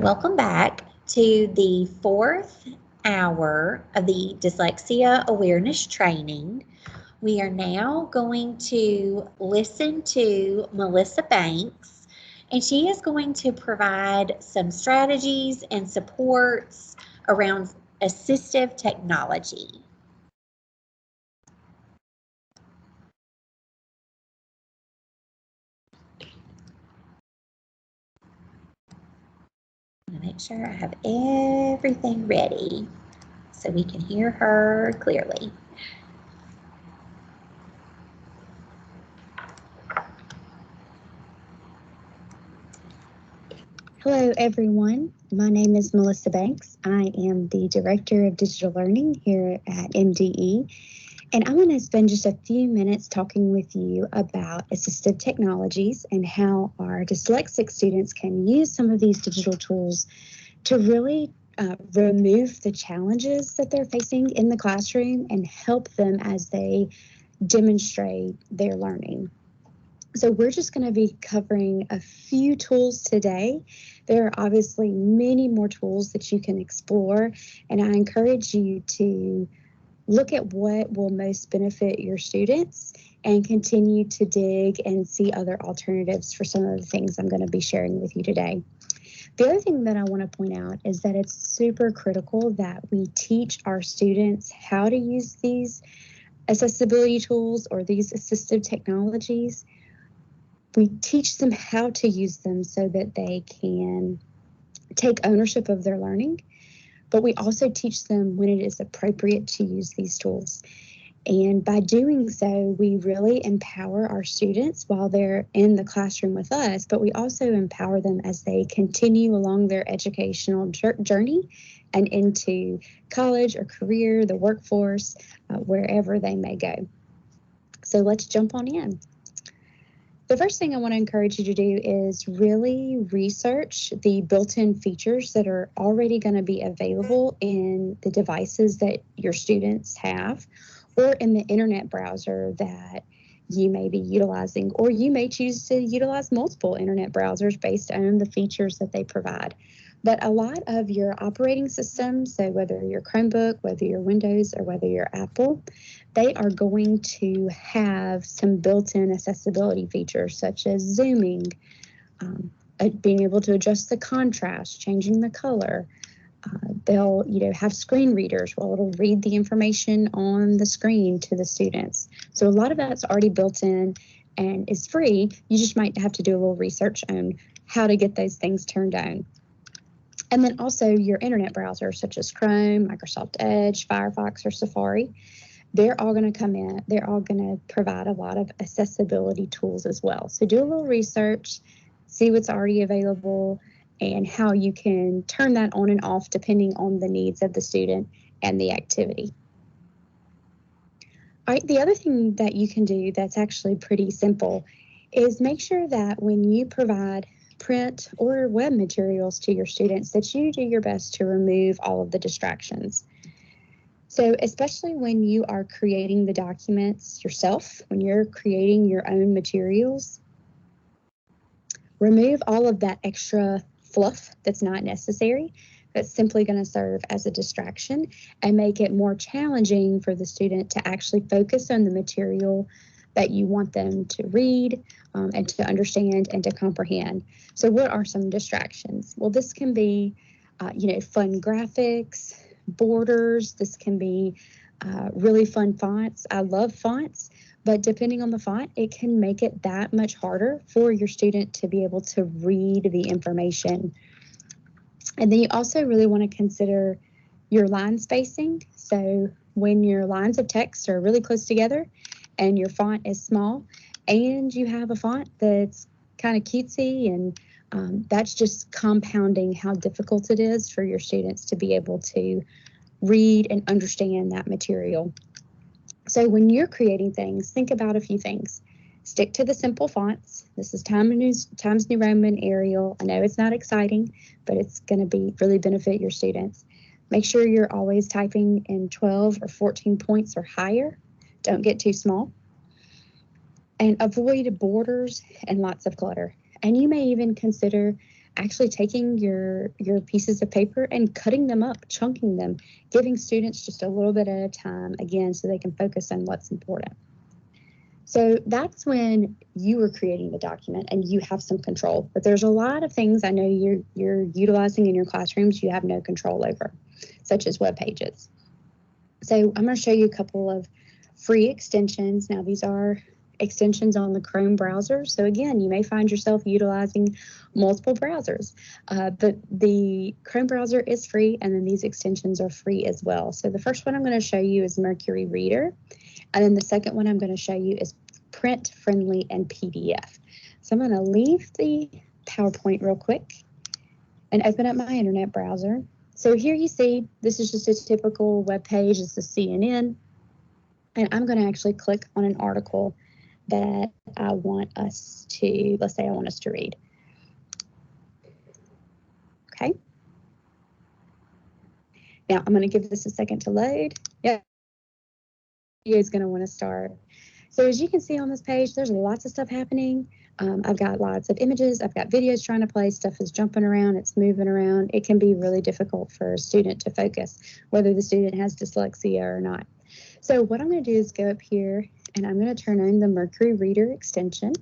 Welcome back to the fourth hour of the Dyslexia Awareness Training. We are now going to listen to Melissa Banks, and she is going to provide some strategies and supports around assistive technology. I'm going to make sure I have everything ready so we can hear her clearly. Hello, everyone. My name is Melissa Banks. I am the Director of Digital Learning here at MDE, and I'm going to spend just a few minutes talking with you about assistive technologies and how our dyslexic students can use some of these digital tools to really remove the challenges that they're facing in the classroom and help them as they demonstrate their learning. So we're just going to be covering a few tools today. There are obviously many more tools that you can explore, and I encourage you to look at what will most benefit your students and continue to dig and see other alternatives for some of the things I'm going to be sharing with you today. The other thing that I want to point out is that it's super critical that we teach our students how to use these accessibility tools or these assistive technologies. We teach them how to use them so that they can take ownership of their learning, but we also teach them when it is appropriate to use these tools. And by doing so, we really empower our students while they're in the classroom with us, but we also empower them as they continue along their educational journey and into college or career, the workforce, wherever they may go. So let's jump on in. The first thing I want to encourage you to do is really research the built-in features that are already going to be available in the devices that your students have or in the internet browser that you may be utilizing, or you may choose to utilize multiple internet browsers based on the features that they provide. But a lot of your operating systems, so whether you're Chromebook, whether you're Windows, or whether you're Apple, they are going to have some built-in accessibility features such as zooming, being able to adjust the contrast, changing the color. They'll have screen readers where it'll read the information on the screen to the students. So a lot of that's already built in and is free. You just might have to do a little research on how to get those things turned on. And then also your internet browsers such as Chrome, Microsoft Edge, Firefox, or Safari. They're all going to come in. They're all going to provide a lot of accessibility tools as well. So do a little research, see what's already available, and how you can turn that on and off depending on the needs of the student and the activity. All right, the other thing that you can do that's actually pretty simple is make sure that when you provide print or web materials to your students that you do your best to remove all of the distractions. So especially when you are creating the documents yourself, when you're creating your own materials, remove all of that extra fluff that's not necessary, that's simply going to serve as a distraction and make it more challenging for the student to actually focus on the material that you want them to read and to understand and to comprehend. So what are some distractions? Well, this can be, fun graphics, borders. This can be really fun fonts. I love fonts, but depending on the font, it can make it that much harder for your student to be able to read the information. And then you also really want to consider your line spacing. So when your lines of text are really close together and your font is small and you have a font that's kind of cutesy, and that's just compounding how difficult it is for your students to be able to read and understand that material. So when you're creating things, think about a few things. Stick to the simple fonts. This is Times New Roman, Arial. I know it's not exciting, but it's going to really benefit your students. Make sure you're always typing in 12 or 14 points or higher. Don't get too small. And avoid borders and lots of clutter. And you may even consider actually taking your pieces of paper and cutting them up, chunking them, giving students just a little bit at a time, again, so they can focus on what's important. So that's when you are creating the document and you have some control. But there's a lot of things I know you're utilizing in your classrooms you have no control over, such as web pages. So I'm going to show you a couple of free extensions. Now, these are extensions on the Chrome browser. So again, you may find yourself utilizing multiple browsers, but the Chrome browser is free, and then these extensions are free as well. So the first one I'm going to show you is Mercury Reader, and then the second one I'm going to show you is Print Friendly and PDF. So I'm going to leave the PowerPoint real quick and open up my internet browser. So here you see, this is just a typical web page. It's the CNN. And I'm going to actually click on an article that I want us to, let's say I want us to read. Okay. Now I'm going to give this a second to load. Yeah, video is going to want to start. So as you can see on this page, there's lots of stuff happening. I've got lots of images. I've got videos trying to play. Stuff is jumping around. It's moving around. It can be really difficult for a student to focus, whether the student has dyslexia or not. So what I'm going to do is go up here and I'm going to turn on the Mercury Reader extension.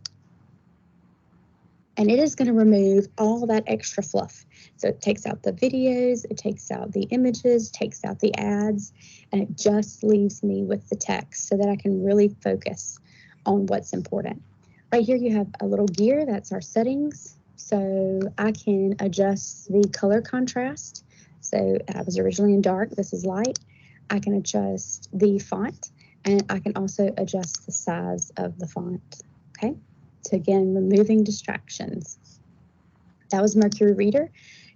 And it is going to remove all that extra fluff. So it takes out the videos, it takes out the images, takes out the ads, and it just leaves me with the text so that I can really focus on what's important. Right here you have a little gear, that's our settings. So I can adjust the color contrast. So I was originally in dark, this is light. I can adjust the font, and I can also adjust the size of the font, okay? So again, removing distractions. That was Mercury Reader.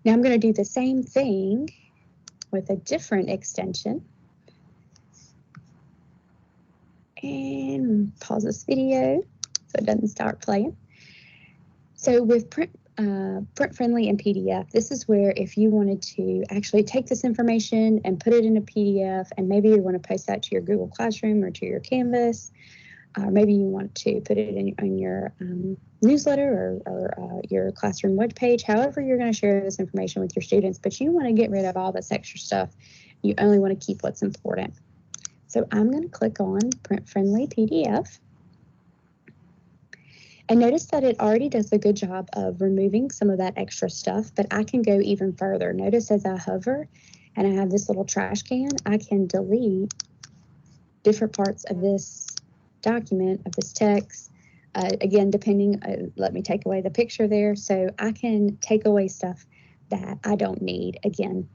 Now I'm going to do the same thing with a different extension. And pause this video so it doesn't start playing. So with Print Friendly and PDF, this is where if you wanted to actually take this information and put it in a PDF, and maybe you want to post that to your Google Classroom or to your Canvas, maybe you want to put it in your newsletter or your classroom webpage, however you're going to share this information with your students, but you want to get rid of all this extra stuff. You only want to keep what's important. So I'm going to click on Print Friendly PDF. And notice that it already does a good job of removing some of that extra stuff, but I can go even further. Notice as I hover and I have this little trash can, I can delete different parts of this document, of this text. Again, depending, let me take away the picture there. So I can take away stuff that I don't need. Again,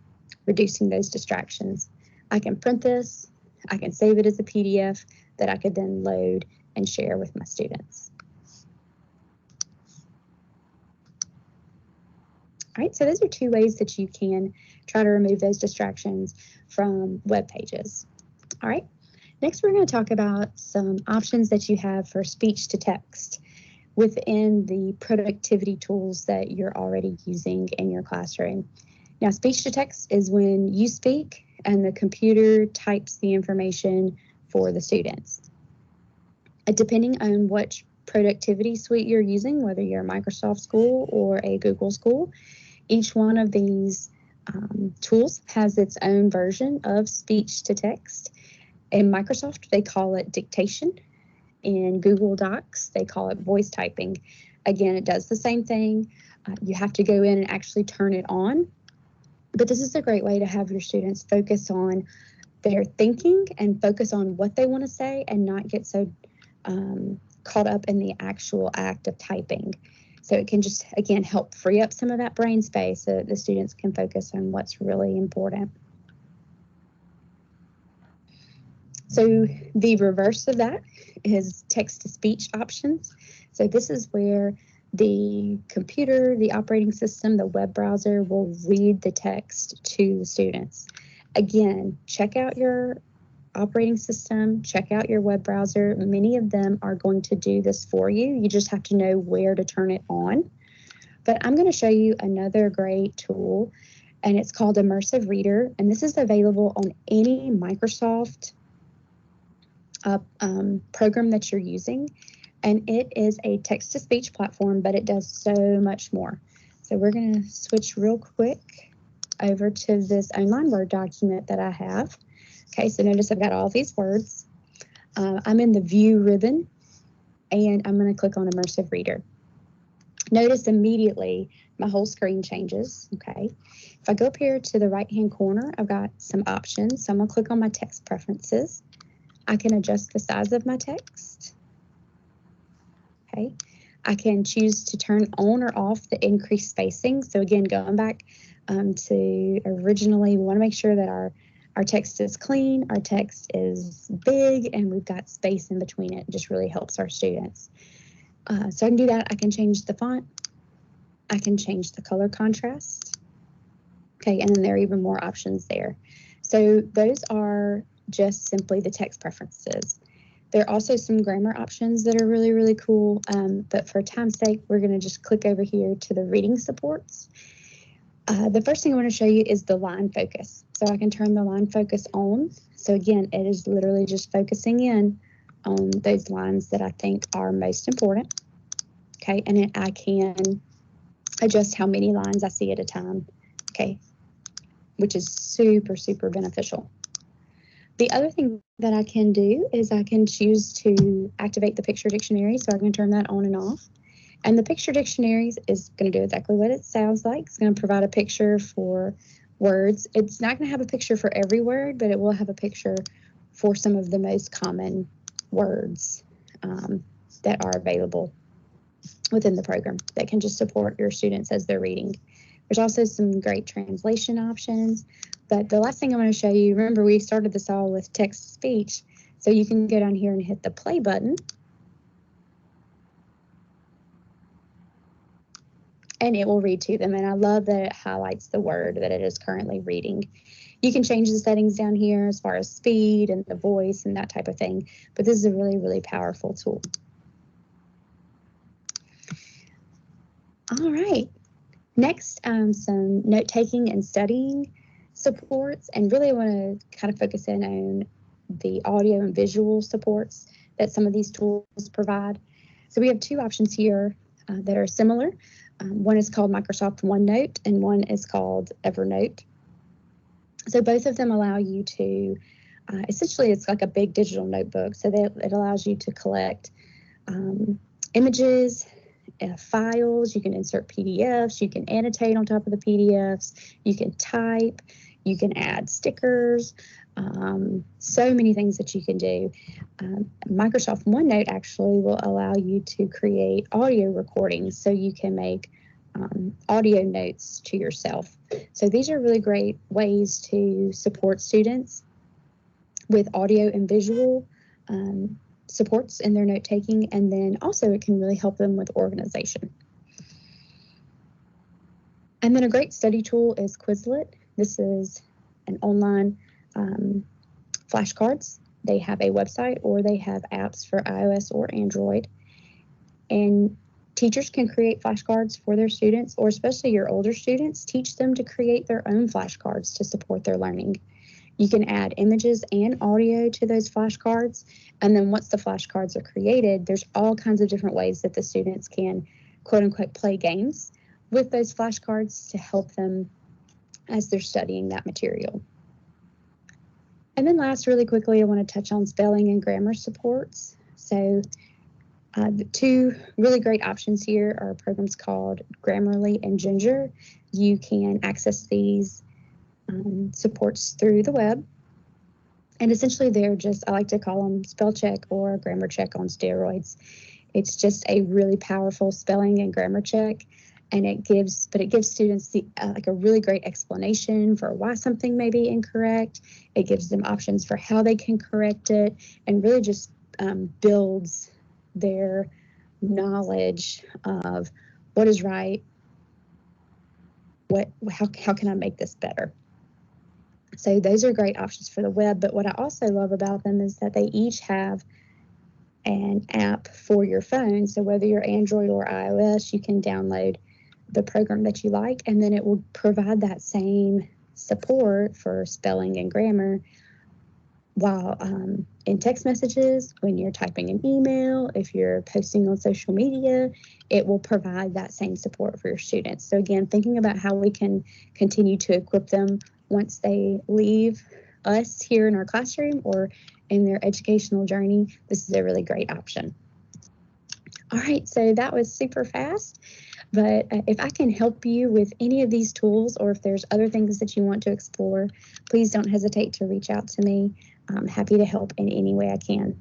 reducing those distractions. I can print this. I can save it as a PDF that I could then load and share with my students. All right, so those are two ways that you can try to remove those distractions from web pages. All right, next we're going to talk about some options that you have for speech to text within the productivity tools that you're already using in your classroom. Now, speech to text is when you speak and the computer types the information for the students. Depending on which productivity suite you're using, whether you're a Microsoft school or a Google school, each one of these tools has its own version of speech to text. In Microsoft, they call it dictation. In Google Docs, they call it voice typing. Again, it does the same thing. You have to go in and actually turn it on. But this is a great way to have your students focus on their thinking and focus on what they want to say and not get so caught up in the actual act of typing. So it can just, again, help free up some of that brain space so that the students can focus on what's really important. So the reverse of that is text-to-speech options. So this is where the computer, the operating system, the web browser will read the text to the students. Again, check out your operating system, check out your web browser. Many of them are going to do this for you. You just have to know where to turn it on. But I'm going to show you another great tool, and it's called Immersive Reader. And this is available on any Microsoft program that you're using. And it is a text-to-speech platform, but it does so much more. So we're going to switch real quick over to this online Word document that I have. Okay, so notice I've got all these words. I'm in the View ribbon, and I'm going to click on Immersive Reader. Notice immediately my whole screen changes, okay? If I go up here to the right-hand corner, I've got some options. So I'm going to click on my text preferences. I can adjust the size of my text, okay? I can choose to turn on or off the increased spacing. So again, going back to originally, we want to make sure that our text is clean, our text is big, and we've got space in between it. It just really helps our students. So I can do that. I can change the font. I can change the color contrast. Okay, and then there are even more options there. So those are just simply the text preferences. There are also some grammar options that are really, really cool, but for time's sake, we're going to just click over here to the reading supports. The first thing I want to show you is the line focus. So I can turn the line focus on. So again, it is literally just focusing in on those lines that I think are most important. Okay, and I can adjust how many lines I see at a time. Okay, which is super, super beneficial. The other thing that I can do is I can choose to activate the picture dictionary, so I can turn that on and off. And the picture dictionary is going to do exactly what it sounds like. It's going to provide a picture for words. It's not going to have a picture for every word, but it will have a picture for some of the most common words that are available within the program that can just support your students as they're reading. There's also some great translation options. But the last thing I want to show you, remember we started this all with text to speech. So you can go down here and hit the play button. And it will read to them. And I love that it highlights the word that it is currently reading. You can change the settings down here as far as speed and the voice and that type of thing. But this is a really, really powerful tool. All right. Next, some note-taking and studying supports. And really I want to kind of focus in on the audio and visual supports that some of these tools provide. So we have two options here that are similar. One is called Microsoft OneNote and one is called Evernote. So both of them allow you to, essentially it's like a big digital notebook. So it allows you to collect images, files, you can insert PDFs, you can annotate on top of the PDFs, you can type, you can add stickers, so many things that you can do. Microsoft OneNote actually will allow you to create audio recordings so you can make audio notes to yourself. So these are really great ways to support students with audio and visual supports in their note taking, and then also it can really help them with organization. And then a great study tool is Quizlet. This is an online flashcards. They have a website or they have apps for iOS or Android. And teachers can create flashcards for their students, or especially your older students, teach them to create their own flashcards to support their learning. You can add images and audio to those flashcards. And then once the flashcards are created, there's all kinds of different ways that the students can, quote unquote, play games with those flashcards to help them as they're studying that material. And then last, really quickly, I want to touch on spelling and grammar supports. So the two really great options here are programs called Grammarly and Ginger. You can access these supports through the web. And essentially they're just, I like to call them spell check or grammar check on steroids. It's just a really powerful spelling and grammar check. And it gives students the like a really great explanation for why something may be incorrect. It gives them options for how they can correct it, and really just builds their knowledge of what is right, how can I make this better. So those are great options for the web. But what I also love about them is that they each have an app for your phone. So whether you're Android or iOS, you can download the program that you like, and then it will provide that same support for spelling and grammar while in text messages, when you're typing an email, if you're posting on social media, it will provide that same support for your students. So again, thinking about how we can continue to equip them once they leave us here in our classroom or in their educational journey, this is a really great option. All right, so that was super fast, but if I can help you with any of these tools, or if there's other things that you want to explore, please don't hesitate to reach out to me. I'm happy to help in any way I can.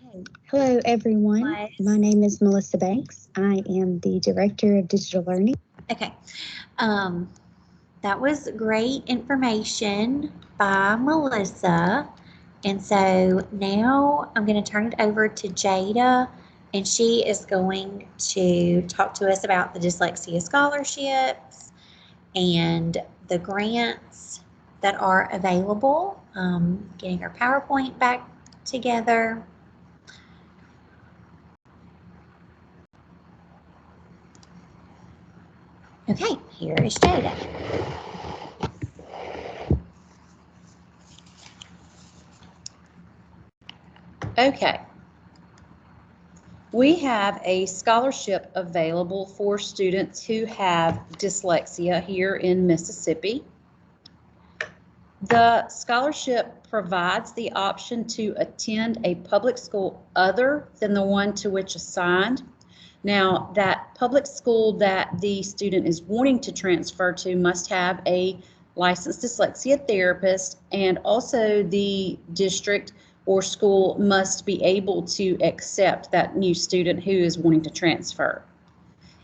Okay. Hello, everyone. My name is Melissa Banks. I am the Director of Digital Learning. Okay. That was great information by Melissa. And so now I'm going to turn it over to Jada, and she is going to talk to us about the dyslexia scholarships and the grants that are available, getting our PowerPoint back together. Okay, here is Jada. Okay. We have a scholarship available for students who have dyslexia here in Mississippi. The scholarship provides the option to attend a public school other than the one to which assigned. Now, that public school that the student is wanting to transfer to must have a licensed dyslexia therapist, and also the district or school must be able to accept that new student who is wanting to transfer.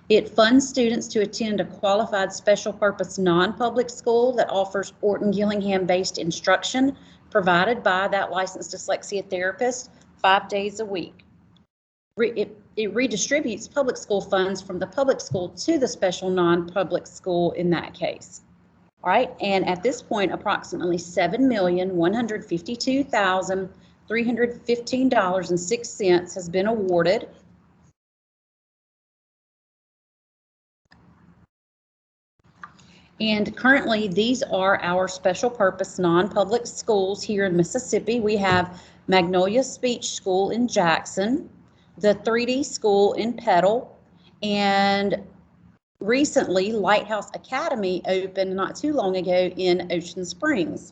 It funds students to attend a qualified special purpose non-public school that offers Orton-Gillingham-based instruction provided by that licensed dyslexia therapist 5 days a week. It redistributes public school funds from the public school to the special non-public school in that case. All right, and at this point, approximately $7,152,315.06 has been awarded. And currently, these are our special purpose non-public schools here in Mississippi. We have Magnolia Speech School in Jackson, the 3D School in Petal, and recently Lighthouse Academy opened not too long ago in Ocean Springs.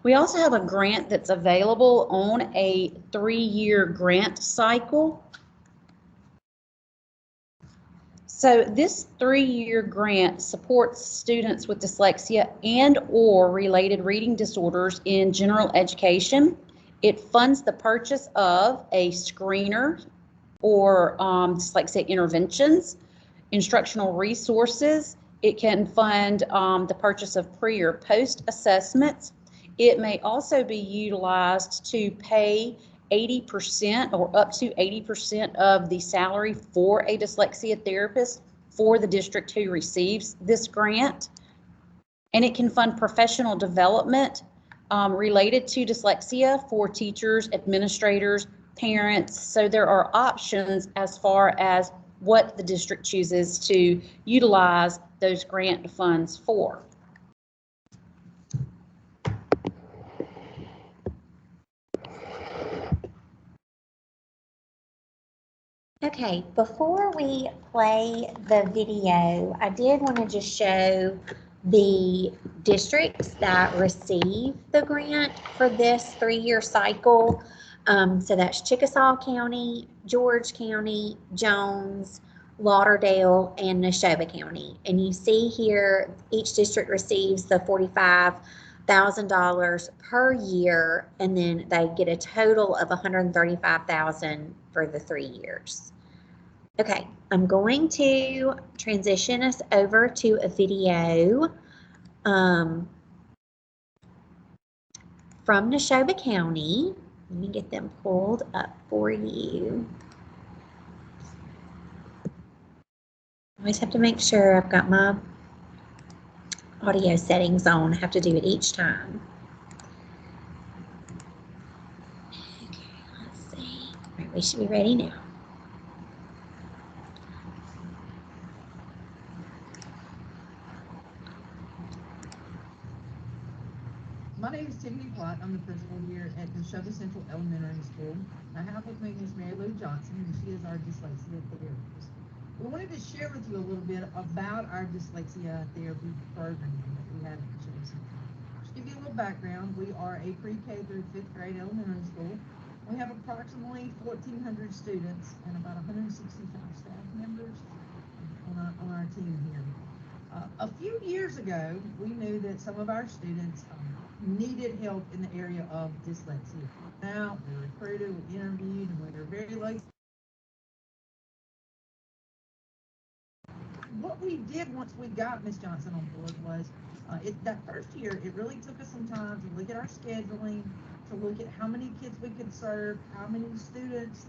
We also have a grant that's available on a 3-year grant cycle. So this 3-year grant supports students with dyslexia and or related reading disorders in general education. It funds the purchase of a screener or dyslexia interventions, instructional resources. It can fund the purchase of pre or post assessments. It may also be utilized to pay 80% or up to 80% of the salary for a dyslexia therapist for the district who receives this grant. And it can fund professional development related to dyslexia for teachers, administrators, parents. So there are options as far as what the district chooses to utilize those grant funds for. Okay, before we play the video, I did want to just show the districts that receive the grant for this 3-year cycle. So that's Chickasaw County, George County, Jones, Lauderdale, and Neshoba County. And you see here, each district receives the $45,000 per year, and then they get a total of $135,000 for the 3 years. Okay, I'm going to transition us over to a video from Neshoba County. Let me get them pulled up for you. I always have to make sure I've got my audio settings on. I have to do it each time. Okay, let's see. All right, we should be ready now. My name is Tiffany Plott. I'm the principal here at Neshoba Central Elementary School. I have with me Ms. Mary Lou Johnson, and she is our dyslexia therapist. We wanted to share with you a little bit about our dyslexia therapy program that we have at Neshoba Central. To give you a little background, we are a pre-K through 5th grade elementary school. We have approximately 1,400 students and about 165 staff members on our team here. A few years ago, we knew that some of our students needed help in the area of dyslexia. Now, we recruited, we interviewed, and we were very lucky. What we did once we got Ms. Johnson on board was, that first year, it really took us some time to look at our scheduling, to look at how many kids we could serve, how many students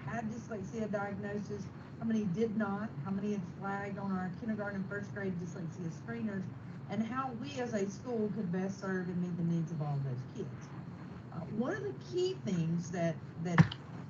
had dyslexia diagnosis, how many did not, how many had flagged on our kindergarten and first grade dyslexia screeners, and how we as a school could best serve and meet the needs of all those kids. One of the key things that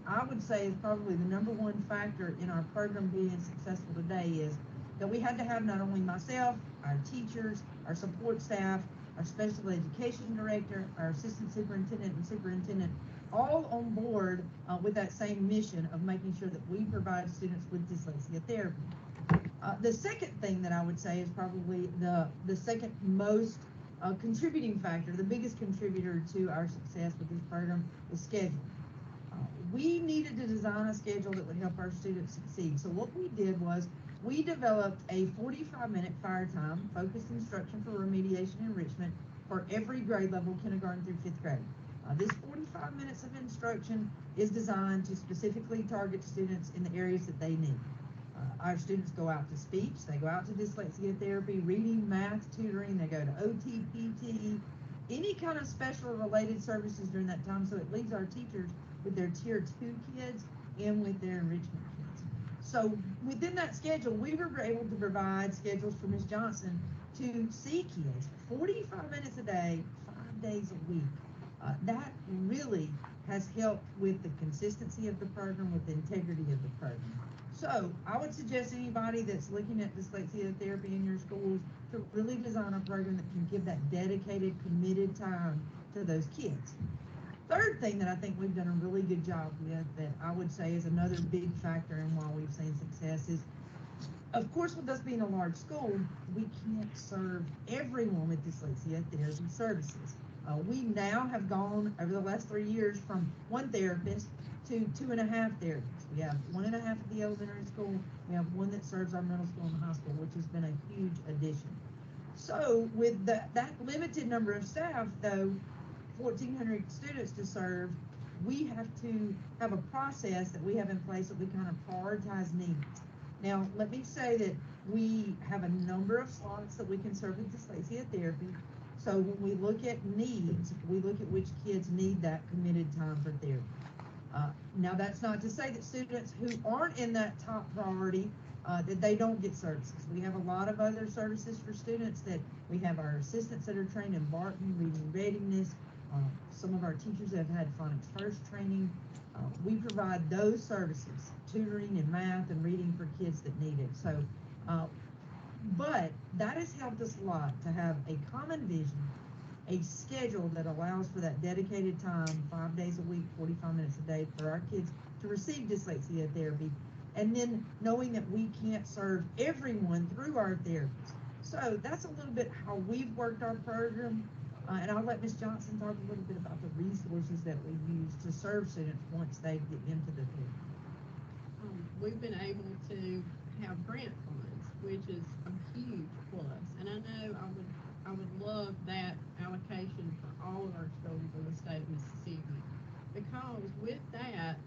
I would say is probably the number one factor in our program being successful today is that we had to have not only myself, our teachers, our support staff, our special education director, our assistant superintendent and superintendent, all on board with that same mission of making sure that we provide students with dyslexia therapy. The second thing that I would say is probably the second most contributing factor, the biggest contributor to our success with this program is scheduling. We needed to design a schedule that would help our students succeed. So what we did was we developed a 45-minute fire time focused instruction for remediation and enrichment for every grade level, kindergarten through 5th grade. This 45 minutes of instruction is designed to specifically target students in the areas that they need. Our students go out to speech, they go out to dyslexia therapy, reading, math, tutoring, they go to OT, PT, any kind of special related services during that time, so it leaves our teachers with their tier 2 kids and with their enrichment kids. So within that schedule, we were able to provide schedules for Ms. Johnson to see kids 45 minutes a day, 5 days a week. That really has helped with the consistency of the program, with the integrity of the program. So I would suggest anybody that's looking at dyslexia therapy in your schools to really design a program that can give that dedicated, committed time to those kids. Third thing that I think we've done a really good job with, that I would say is another big factor in why we've seen success, is, of course, with us being a large school, we can't serve everyone with dyslexia therapy services. We now have gone over the last 3 years from 1 therapist to 2.5 therapists. We have 1.5 at the elementary school. We have 1 that serves our middle school and high school, which has been a huge addition. So with that limited number of staff, though, 1,400 students to serve, we have to have a process that we have in place that we kind of prioritize needs. Now, let me say that we have a number of slots that we can serve with dyslexia therapy. So when we look at needs, we look at which kids need that committed time for therapy. Now, that's not to say that students who aren't in that top priority, that they don't get services. We have a lot of other services for students. That we have our assistants that are trained in Barton, reading readiness. Some of our teachers have had phonics first training. We provide those services, tutoring in math and reading for kids that need it. So, but that has helped us a lot to have a common vision, a schedule that allows for that dedicated time, 5 days a week, 45 minutes a day, for our kids to receive dyslexia therapy, and then knowing that we can't serve everyone through our therapies. So that's a little bit how we've worked our program, and I'll let Ms. Johnson talk a little bit about the resources that we use to serve students once they get into the therapy. We've been able to have grant funds, which is a huge plus, and I know I would love that allocation for all of our schools in the state of Mississippi, because with that,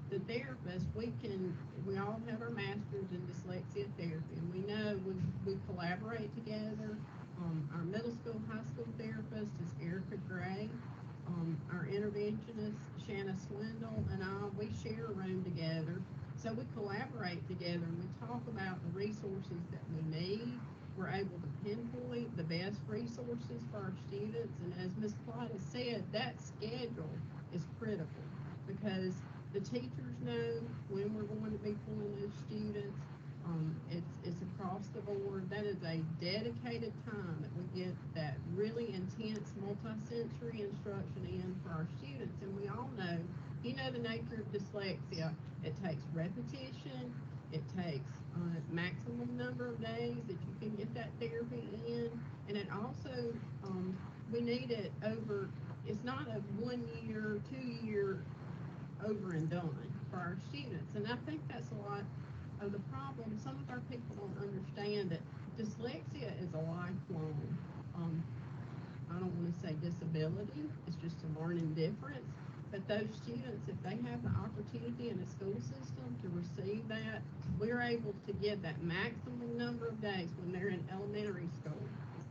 the therapists, we all have our masters in dyslexia therapy, and we know we collaborate together. Our middle school, high school therapist is Erica Gray. Our interventionist, Shanna Swindle, and we share a room together. So we collaborate together, and we talk about the resources that we need. We're able to pinpoint the best resources for our students. And as Ms. Plott has said, that schedule is critical, because the teachers know when we're going to be pulling those students. It's across the board. That is a dedicated time that we get that really intense multi-sensory instruction in for our students. And we all know, you know, the nature of dyslexia. It takes repetition. It takes maximum number of days that you can get that therapy in, and it also we need it over. It's not a 1 year, 2 year over and done for our students. And I think that's a lot of the problem. Some of our people don't understand that dyslexia is a lifelong, um, I don't want to say disability, it's just a learning difference. But those students, if they have the opportunity in a school system to receive that, we're able to give that maximum number of days when they're in elementary school,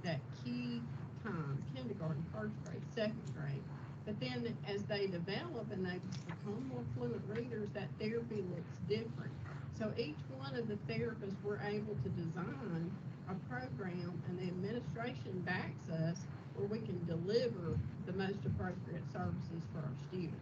that key time, kindergarten, first grade, second grade. But then as they develop and they become more fluent readers, that therapy looks different. So each one of the therapists, we're able to design a program, and the administration backs us where we can deliver the most appropriate services for our students.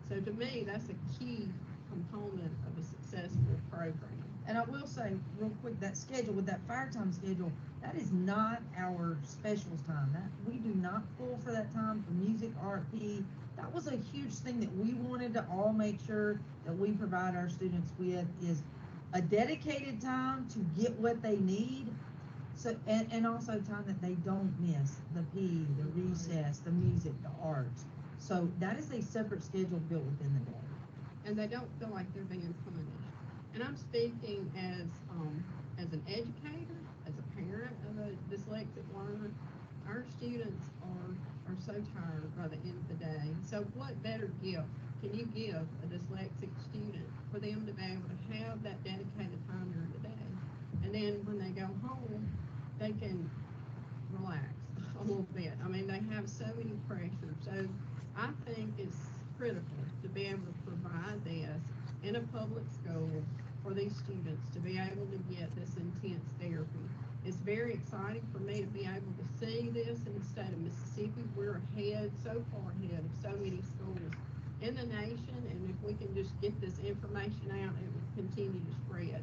So to me, that's a key component of a successful program. And I will say real quick, that schedule with that fire time schedule, that is not our specials time. That we do not pull for that time for music, art, PE. That was a huge thing that we wanted to all make sure that we provide our students with, is a dedicated time to get what they need. So, and also time that they don't miss the PE, the recess, the music, the arts. So that is a separate schedule built within the day. And they don't feel like they're being punished. And I'm speaking as an educator, as a parent of a dyslexic learner. Our students are so tired by the end of the day. So what better gift can you give a dyslexic student for them to be able to have that dedicated time during the day? And then when they go home, they can relax a little bit. I mean, they have so many pressures. So I think it's critical to be able to provide this in a public school for these students to be able to get this intense therapy. It's very exciting for me to be able to see this in the state of Mississippi. We're ahead, so far ahead of so many schools in the nation, and if we can just get this information out, it will continue to spread.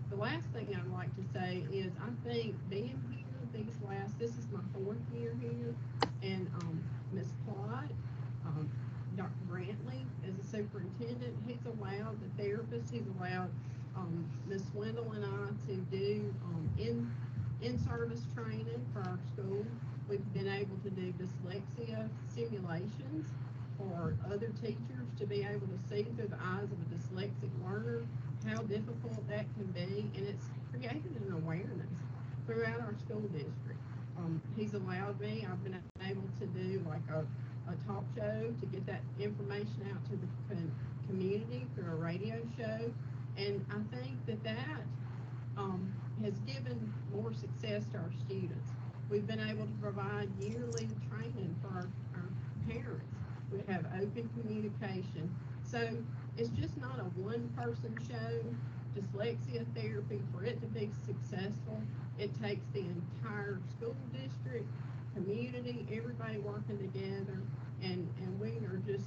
The last thing I'd like to say is I think being here this is my 4th year here, and Miss Plott, Dr. Brantley as a superintendent, he's allowed the therapist, he's allowed Miss Swindle and I to do in-service training for our school. We've been able to do dyslexia simulations for other teachers to be able to see through the eyes of a dyslexic learner how difficult that can be, and it's created an awareness throughout our school district. He's allowed me, I've been able to do like a talk show to get that information out to the community through a radio show. And I think that has given more success to our students. We've been able to provide yearly training for our parents. We have open communication. So it's just not a one-person show. Dyslexia therapy, for it to be successful, it takes the entire school district, community, everybody working together, and we are just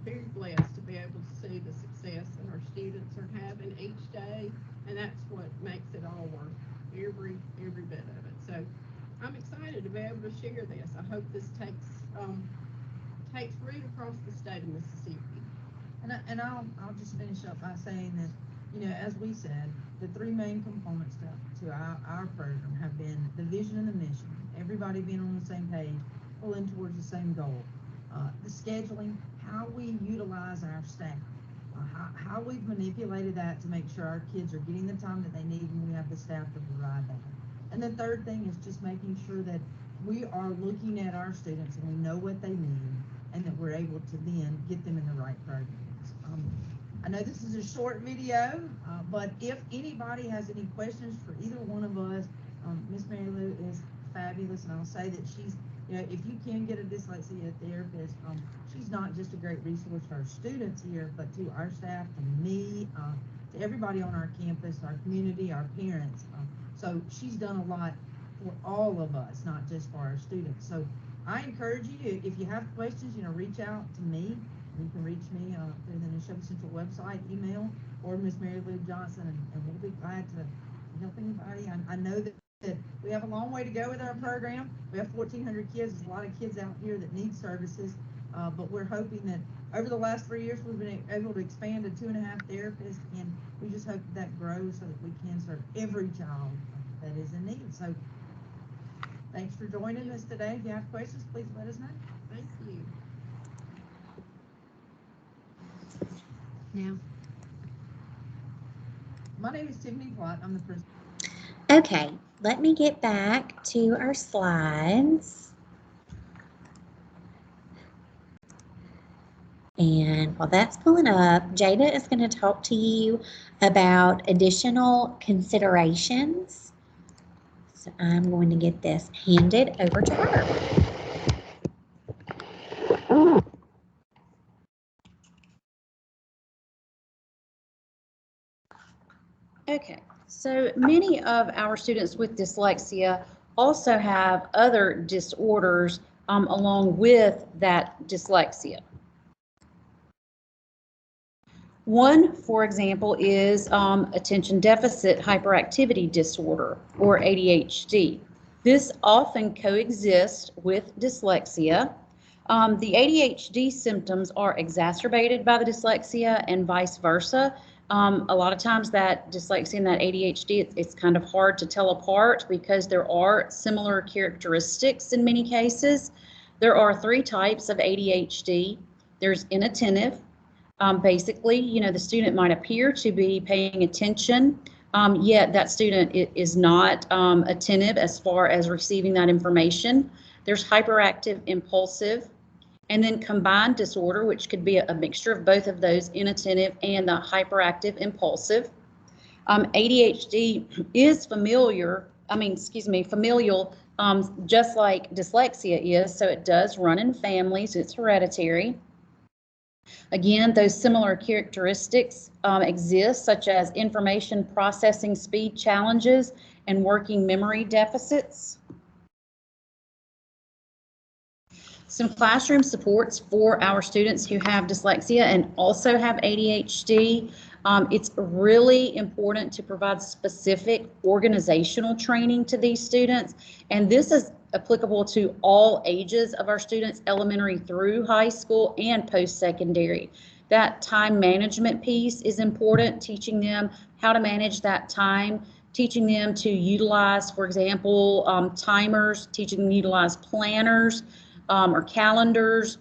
very blessed to be able to see the success that our students are having each day, and that's what makes it all worth every bit of it. So I'm excited to be able to share this. I hope this takes root across the state of Mississippi. And I'll just finish up by saying that, you know, as we said, the three main components to our program have been the vision and the mission, everybody being on the same page, pulling towards the same goal. The scheduling, how we utilize our staff, how we've manipulated that to make sure our kids are getting the time that they need, and we have the staff to provide that. And the third thing is just making sure that we are looking at our students and we know what they need, and that we're able to then get them in the right programs. I know this is a short video, but if anybody has any questions for either one of us, Miss Mary Lou is fabulous, and I'll say that she's, you know, if you can get a dyslexia therapist, she's not just a great resource to our students here, but to our staff, to me, to everybody on our campus, our community, our parents. So she's done a lot for all of us, not just for our students. So I encourage you, if you have questions, you know, reach out to me. You can reach me through the Neshoba Central website, email, or Miss Mary Lou Johnson, and we'll be glad to help anybody. I know that we have a long way to go with our program. We have 1,400 kids. There's a lot of kids out here that need services, but we're hoping that over the last 3 years, we've been able to expand to 2.5 therapists, and we just hope that grows so that we can serve every child that is in need. So thanks for joining us today. If you have questions, please let us know. Thank you. Now, My name is Tiffany Plott. I'm the principal. Okay, let me get back to our slides. And while that's pulling up, Jada is going to talk to you about additional considerations. So I'm going to get this handed over to her. Okay, so many of our students with dyslexia also have other disorders along with that dyslexia. One, for example, is attention deficit hyperactivity disorder, or ADHD. This often coexists with dyslexia. The ADHD symptoms are exacerbated by the dyslexia and vice versa. A lot of times that dyslexia and that ADHD, it's kind of hard to tell apart because there are similar characteristics in many cases. There are 3 types of ADHD. There's inattentive. Basically, the student might appear to be paying attention, yet that student is not attentive as far as receiving that information. There's hyperactive impulsive, and then combined disorder, which could be a mixture of both of those, inattentive and the hyperactive impulsive. ADHD is familial, just like dyslexia is, so it does run in families, it's hereditary. Again, those similar characteristics exist, such as information processing speed challenges and working memory deficits. Some classroom supports for our students who have dyslexia and also have ADHD. It's really important to provide specific organizational training to these students, and this is applicable to all ages of our students, elementary through high school and post-secondary. That time management piece is important, teaching them how to manage that time, teaching them to utilize, for example, timers, teaching them to utilize planners or calendars,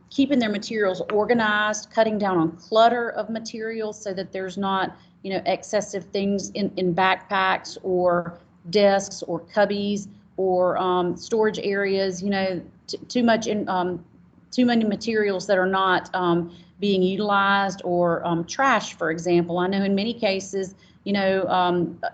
keeping their materials organized, cutting down on clutter of materials so that there's not, excessive things in backpacks or desks or cubbies or storage areas, too many materials that are not being utilized, or trash, for example. I know in many cases,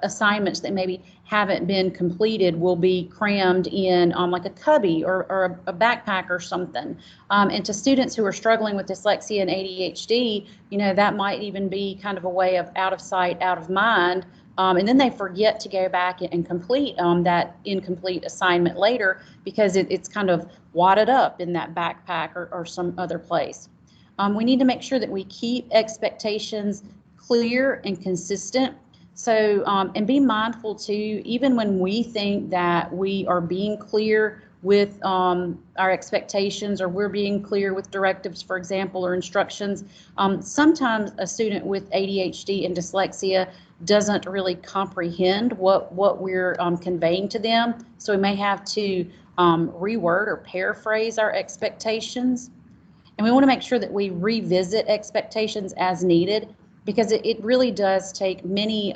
assignments that maybe haven't been completed will be crammed in like a cubby or a backpack or something. And to students who are struggling with dyslexia and ADHD, that might even be kind of a way of out of sight, out of mind. And then they forget to go back and complete that incomplete assignment later because it's kind of wadded up in that backpack or some other place. We need to make sure that we keep expectations clear and consistent. So, and be mindful too, even when we think that we are being clear with our expectations, or we're being clear with directives, for example, or instructions, sometimes a student with ADHD and dyslexia doesn't really comprehend what we're conveying to them. So we may have to reword or paraphrase our expectations. And we want to make sure that we revisit expectations as needed, because it really does take many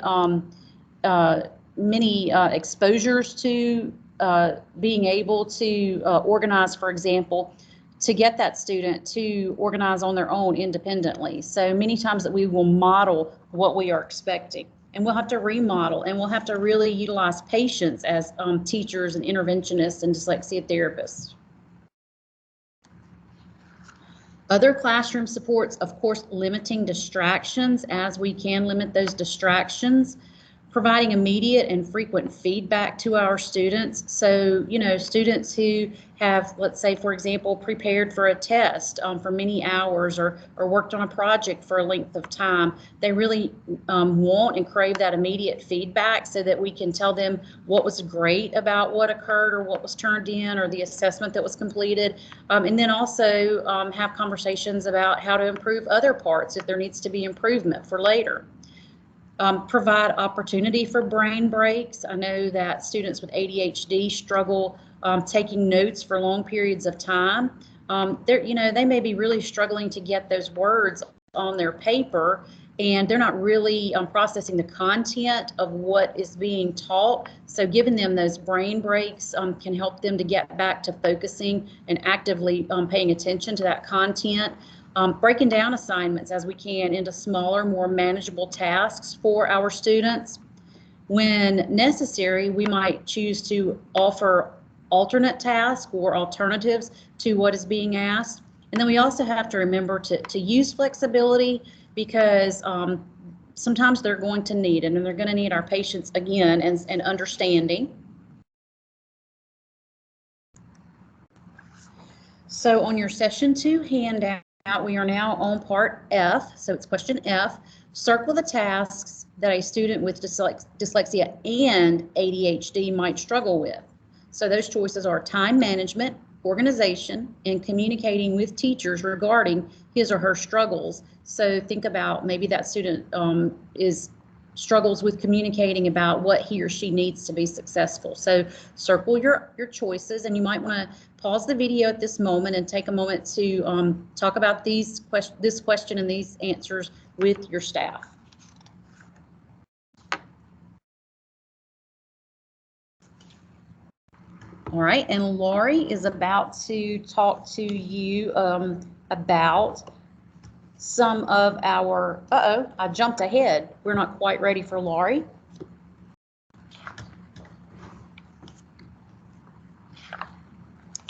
exposures to being able to organize, for example, to get that student to organize on their own independently. So many times that we will model what we are expecting, and we'll have to remodel, and we'll have to really utilize patience as teachers and interventionists and dyslexia therapists. Other classroom supports, of course, limiting distractions as we can limit those distractions. Providing immediate and frequent feedback to our students. So, students who have, let's say, for example, prepared for a test for many hours or worked on a project for a length of time, they really want and crave that immediate feedback so that we can tell them what was great about what occurred or what was turned in or the assessment that was completed. And then also have conversations about how to improve other parts if there needs to be improvement for later. Provide opportunity for brain breaks. I know that students with ADHD struggle taking notes for long periods of time. They may be really struggling to get those words on their paper, and they're not really processing the content of what is being taught. So giving them those brain breaks can help them to get back to focusing and actively paying attention to that content. Breaking down assignments as we can into smaller, more manageable tasks for our students. When necessary, we might choose to offer alternate tasks or alternatives to what is being asked. And then we also have to remember to use flexibility, because sometimes they're going to need it, and they're going to need our patience again and understanding. So on your session 2 handout, we are now on part F, so it's question F. Circle the tasks that a student with dyslexia and ADHD might struggle with. So those choices are time management, organization, and communicating with teachers regarding his or her struggles. So think about maybe that student struggles with communicating about what he or she needs to be successful. So circle your choices, and you might want to pause the video at this moment and take a moment to talk about this question and these answers with your staff. All right, and Laurie is about to talk to you about some of our, I jumped ahead. We're not quite ready for Laurie.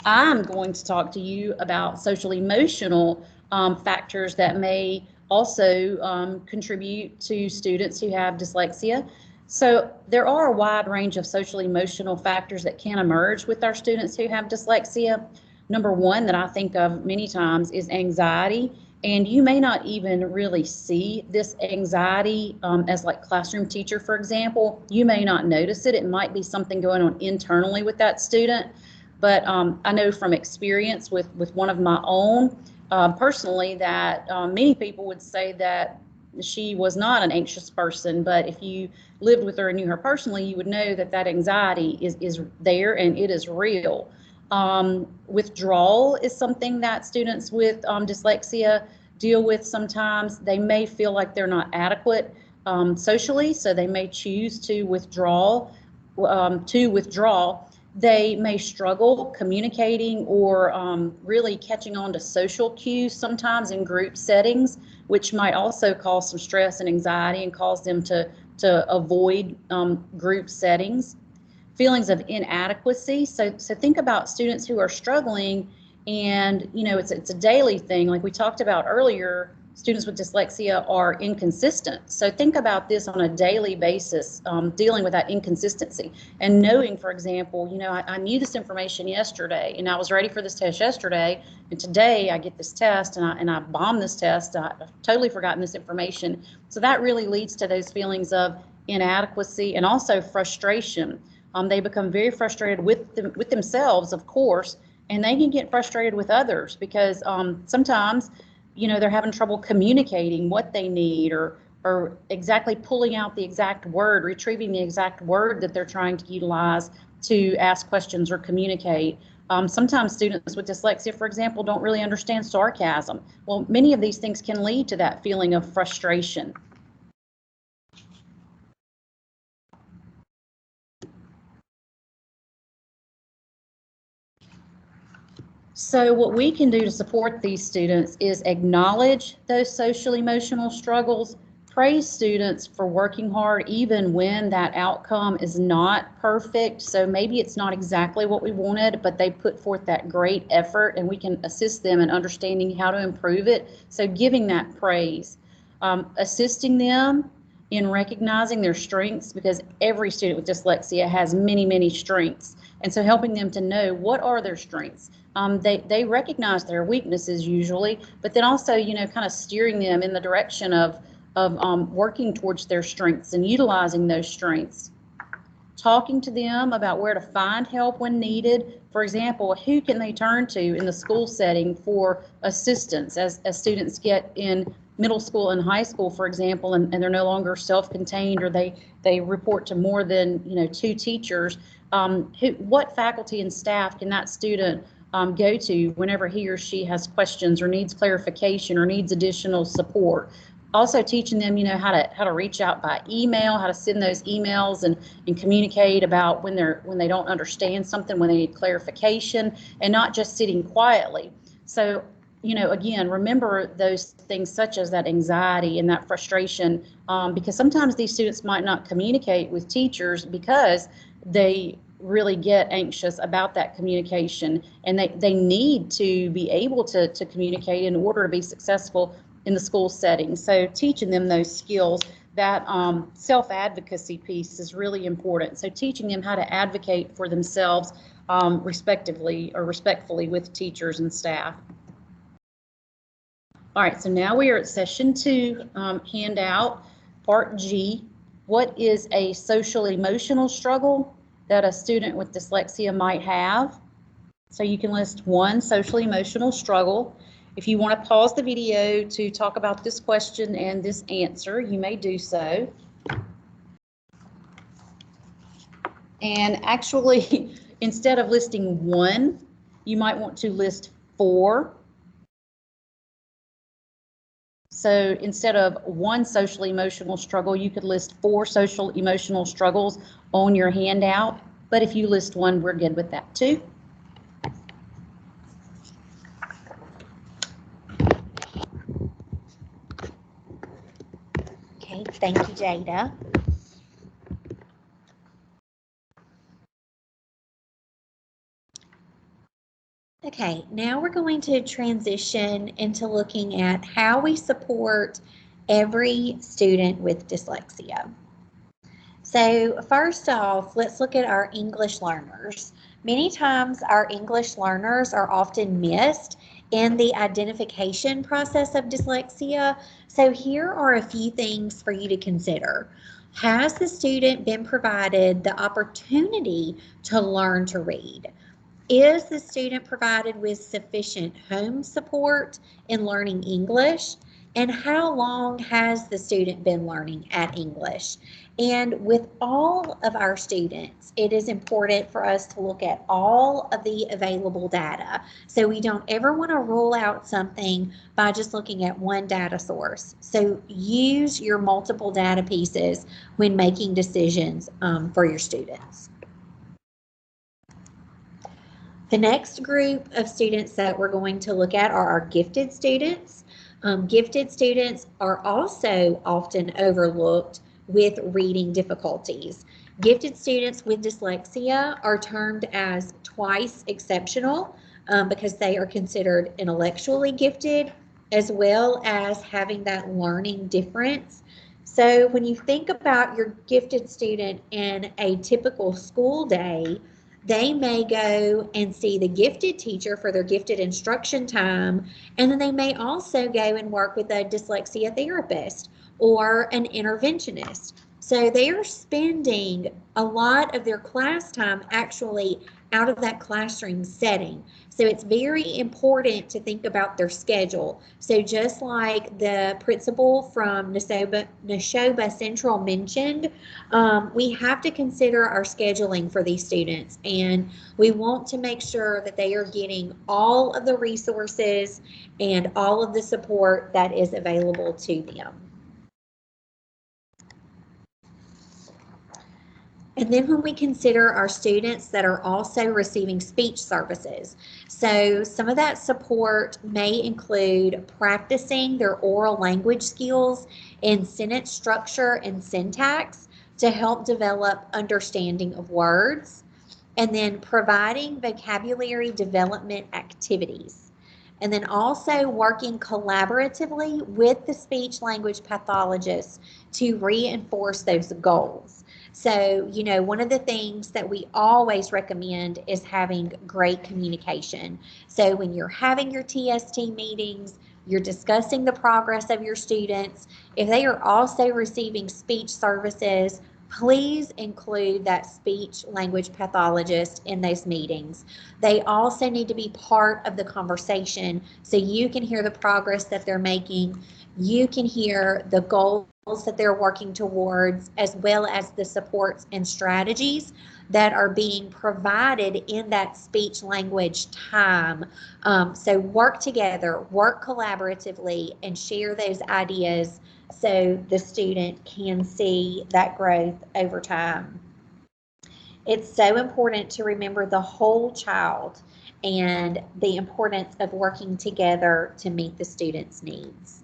I'm going to talk to you about social emotional factors that may also contribute to students who have dyslexia. So there are a wide range of social emotional factors that can emerge with our students who have dyslexia. Number one that I think of many times is anxiety. And you may not even really see this anxiety as like classroom teacher, for example. You may not notice it. It might be something going on internally with that student. But I know from experience with one of my own personally that many people would say that she was not an anxious person, but if you lived with her and knew her personally, you would know that that anxiety is there and it is real. Withdrawal is something that students with dyslexia deal with sometimes. They may feel like they're not adequate socially, so they may choose to withdraw. They may struggle communicating or really catching on to social cues sometimes in group settings, which might also cause some stress and anxiety and cause them to avoid group settings. Feelings of inadequacy. So think about students who are struggling, and it's a daily thing. Like we talked about earlier, students with dyslexia are inconsistent. So think about this on a daily basis, dealing with that inconsistency and knowing, for example, I knew this information yesterday and I was ready for this test yesterday, and today I get this test and I bombed this test. I've totally forgotten this information. So that really leads to those feelings of inadequacy and also frustration. They become very frustrated with themselves, of course, and they can get frustrated with others because sometimes they're having trouble communicating what they need or exactly pulling out the exact word, retrieving the exact word that they're trying to utilize to ask questions or communicate. Sometimes students with dyslexia, for example, don't really understand sarcasm. Well, many of these things can lead to that feeling of frustration. So what we can do to support these students is acknowledge those social emotional struggles, praise students for working hard even when that outcome is not perfect. So maybe it's not exactly what we wanted, but they put forth that great effort and we can assist them in understanding how to improve it. So giving that praise, assisting them in recognizing their strengths, because every student with dyslexia has many, many strengths. And so helping them to know what are their strengths. They recognize their weaknesses usually, but then also, kind of steering them in the direction of working towards their strengths and utilizing those strengths. Talking to them about where to find help when needed. For example, who can they turn to in the school setting for assistance as students get in middle school and high school, for example, and they're no longer self-contained, or they report to more than 2 teachers. What faculty and staff can that student go to whenever he or she has questions or needs clarification or needs additional support? Also teaching them, how to reach out by email, how to send those emails and communicate about when they don't understand something, when they need clarification, and not just sitting quietly. So, again, remember those things such as that anxiety and that frustration, because sometimes these students might not communicate with teachers because they really get anxious about that communication, and they need to be able to communicate in order to be successful in the school setting. So teaching them those skills, that self-advocacy piece is really important. So teaching them how to advocate for themselves respectively or respectfully with teachers and staff. All right, so now we are at session 2, handout, part G. What is a social emotional struggle that a student with dyslexia might have? So you can list 1 social emotional struggle. If you want to pause the video to talk about this question and this answer, you may do so. And actually, instead of listing 1, you might want to list 4. So instead of 1 social emotional struggle, you could list 4 social emotional struggles on your handout. But if you list 1, we're good with that too. Okay, thank you, Jada. Okay, now we're going to transition into looking at how we support every student with dyslexia. So first off, let's look at our English learners. Many times our English learners are often missed in the identification process of dyslexia. So here are a few things for you to consider. Has the student been provided the opportunity to learn to read? Is the student provided with sufficient home support in learning English? And how long has the student been learning at English? And with all of our students, it is important for us to look at all of the available data. So we don't ever want to rule out something by just looking at one data source. So use your multiple data pieces when making decisions for your students. The next group of students that we're going to look at are our gifted students. Gifted students are also often overlooked with reading difficulties. Gifted students with dyslexia are termed as twice exceptional because they are considered intellectually gifted as well as having that learning difference. So when you think about your gifted student in a typical school day, they may go and see the gifted teacher for their gifted instruction time, and then they may also go and work with a dyslexia therapist or an interventionist. So they are spending a lot of their class time actually out of that classroom setting. So it's very important to think about their schedule. So just like the principal from Neshoba Central mentioned, we have to consider our scheduling for these students, and we want to make sure that they are getting all of the resources and all of the support that is available to them. And then when we consider our students that are also receiving speech services, so some of that support may include practicing their oral language skills in sentence structure and syntax to help develop understanding of words, and then providing vocabulary development activities. and then also working collaboratively with the speech language pathologists to reinforce those goals. So, you know, one of the things that we always recommend is having great communication. So when you're having your TST meetings, you're discussing the progress of your students. If they are also receiving speech services, please include that speech language pathologist in those meetings. They also need to be part of the conversation so you can hear the progress that they're making. You can hear the goals that they're working towards, as well as the supports and strategies that are being provided in that speech language time. So work together, work collaboratively, and share those ideas so the student can see that growth over time. It's so important to remember the whole child and the importance of working together to meet the student's needs.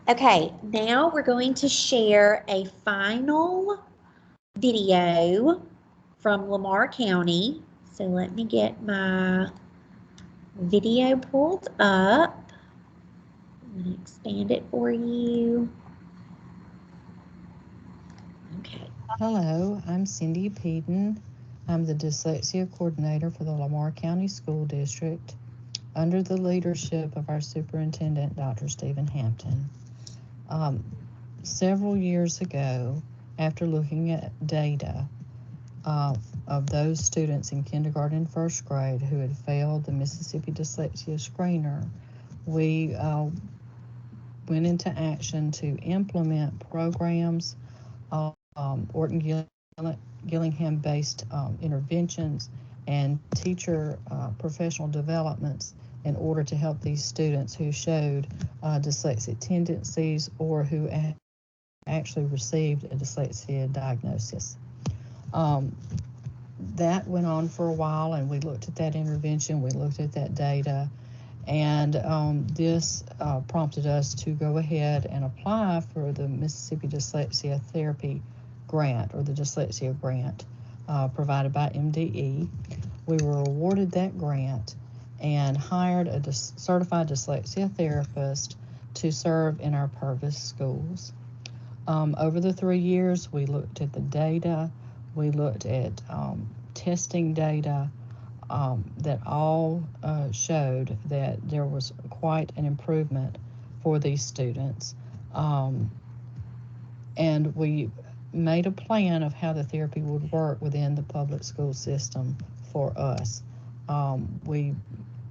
Okay, now we're going to share a final video from Lamar County. So let me get my video pulled up. I'm going to expand it for you. Okay. Hello, I'm Cindy Peden. I'm the Dyslexia Coordinator for the Lamar County School District under the leadership of our Superintendent, Dr. Stephen Hampton. Several years ago, after looking at data of those students in kindergarten and first grade who had failed the Mississippi Dyslexia Screener, we went into action to implement programs, Orton Gillingham-based interventions and teacher professional developments in order to help these students who showed dyslexic tendencies or who actually received a dyslexia diagnosis. That went on for a while, and we looked at that intervention, we looked at that data, and this prompted us to go ahead and apply for the Mississippi Dyslexia Therapy Grant, or the Dyslexia Grant, provided by MDE. We were awarded that grant and hired a certified dyslexia therapist to serve in our Purvis schools. Over the 3 years, we looked at the data, we looked at testing data that all showed that there was quite an improvement for these students. And we made a plan of how the therapy would work within the public school system for us. We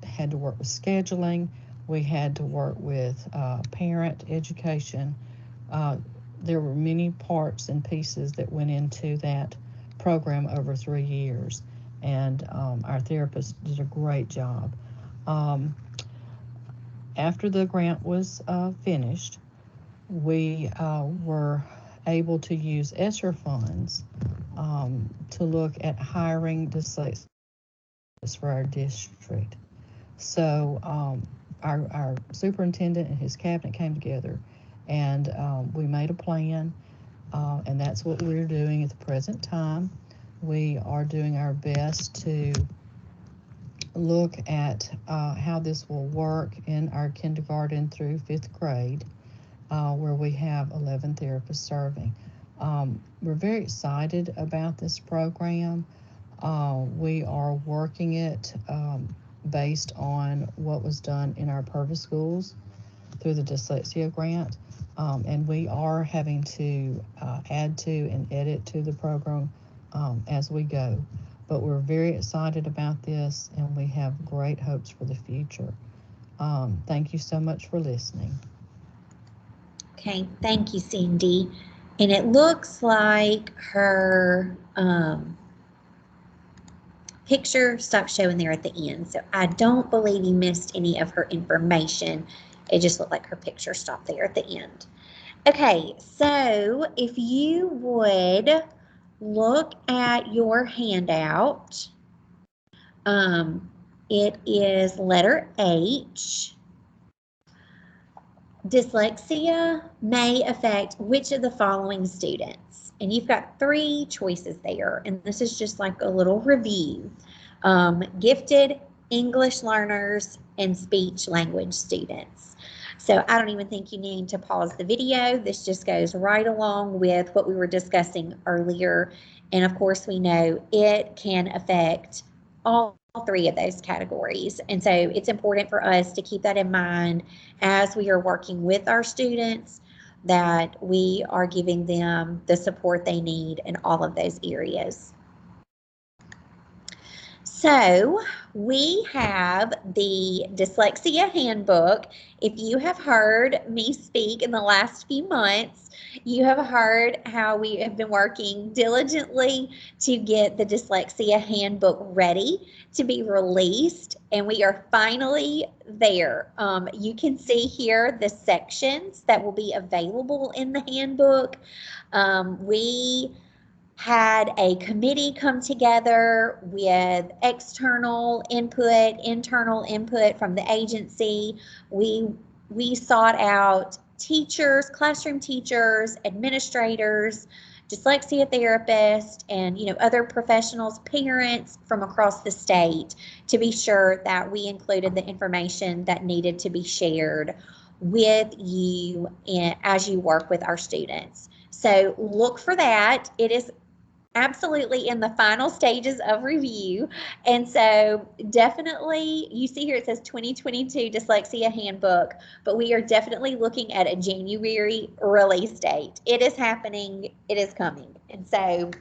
had to work with scheduling, we had to work with parent education. There were many parts and pieces that went into that program over 3 years, and our therapist did a great job. After the grant was finished, we were able to use ESSER funds to look at hiring dyslexics for our district. So our superintendent and his cabinet came together, and we made a plan, and that's what we're doing at the present time. We are doing our best to look at how this will work in our kindergarten through 5th grade, where we have 11 therapists serving. We're very excited about this program. We are working it based on what was done in our Purvis schools through the dyslexia grant, and we are having to add to and edit to the program as we go. But we're very excited about this, and we have great hopes for the future. Thank you so much for listening. Okay, thank you, Cindy. And it looks like her picture stopped showing there at the end. So I don't believe you missed any of her information. It just looked like her picture stopped there at the end. Okay, so if you would look at your handout, it is letter H. Dyslexia may affect which of the following students? And you've got 3 choices there, and this is just like a little review. Gifted, English learners, and speech language students. So I don't even think you need to pause the video. This just goes right along with what we were discussing earlier. And of course, we know it can affect all three of those categories. And so it's important for us to keep that in mind as we are working with our students, that we are giving them the support they need in all of those areas. So we have the Dyslexia Handbook. If you have heard me speak in the last few months, you have heard how we have been working diligently to get the Dyslexia Handbook ready to be released, and we are finally there. You can see here the sections that will be available in the handbook. We had a committee come together with external input, internal input from the agency. We sought out teachers, classroom teachers, administrators, dyslexia therapists, and other professionals, parents from across the state, to be sure that we included the information that needed to be shared with you as you work with our students. So look for that. It is absolutely in the final stages of review. And so definitely, you see here it says 2022 Dyslexia Handbook, but we are definitely looking at a January release date. It is happening, it is coming. And so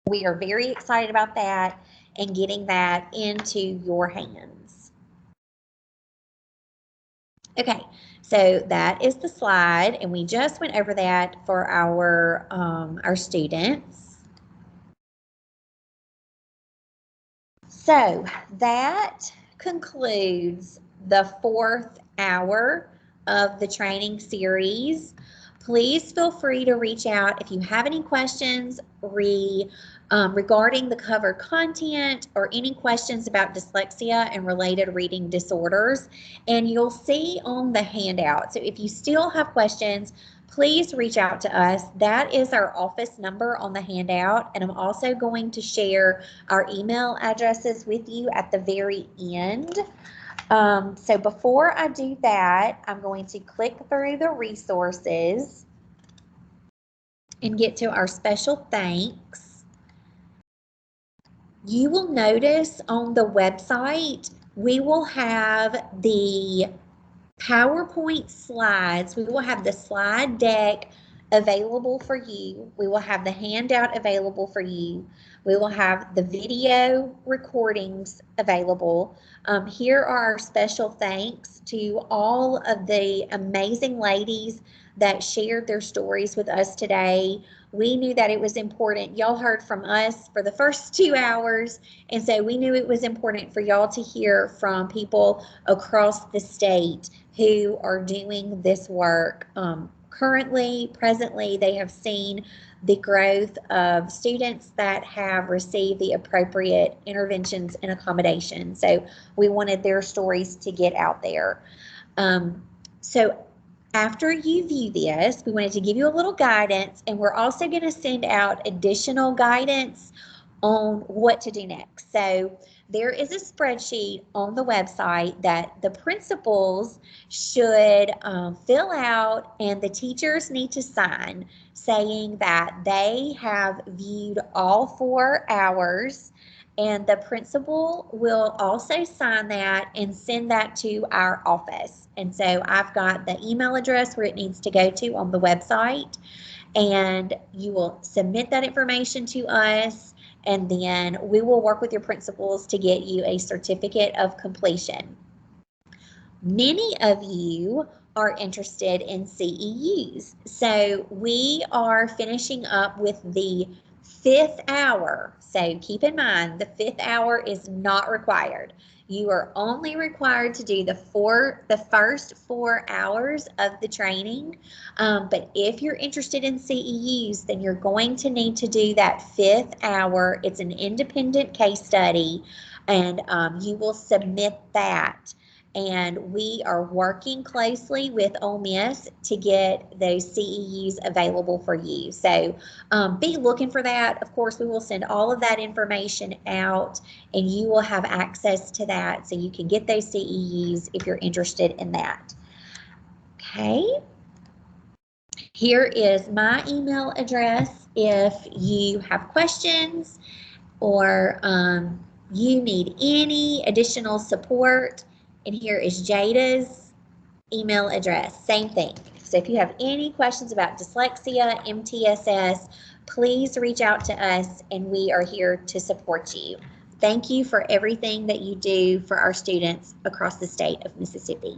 we are very excited about that and getting that into your hands. Okay, so that is the slide, and we just went over that for our students. So that concludes the 4th hour of the training series. Please feel free to reach out if you have any questions regarding the covered content, or any questions about dyslexia and related reading disorders. And you'll see on the handout, so if you still have questions, please reach out to us. That is our office number on the handout, and I'm also going to share our email addresses with you at the very end. So before I do that, I'm going to click through the resources and get to our special thanks. You will notice on the website, we will have the PowerPoint slides. We will have the slide deck available for you. We will have the handout available for you. We will have the video recordings available. Here are our special thanks to all of the amazing ladies that shared their stories with us today. We knew that it was important. Y'all heard from us for the first 2 hours, and so we knew it was important for y'all to hear from people across the state who are doing this work. Currently, presently, they have seen the growth of students that have received the appropriate interventions and accommodations. So we wanted their stories to get out there. So after you view this, we wanted to give you a little guidance, and we're also going to send out additional guidance on what to do next. So there is a spreadsheet on the website that the principals should fill out, and the teachers need to sign, saying that they have viewed all 4 hours, and the principal will also sign that and send that to our office. And so I've got the email address where it needs to go to on the website, and you will submit that information to us, and then we will work with your principals to get you a certificate of completion. Many of you are interested in CEUs. So we are finishing up with the 5th hour. So keep in mind, the 5th hour is not required. You are only required to do the first 4 hours of the training. But if you're interested in CEUs, then you're going to need to do that 5th hour. It's an independent case study, and you will submit that. and we are working closely with Ole Miss to get those CEUs available for you. So be looking for that. Of course, we will send all of that information out, and you will have access to that, so you can get those CEUs if you're interested in that. Okay. Here is my email address if you have questions or you need any additional support. And here is Jada's email address, same thing. So if you have any questions about dyslexia, MTSS, please reach out to us and we are here to support you. Thank you for everything that you do for our students across the state of Mississippi.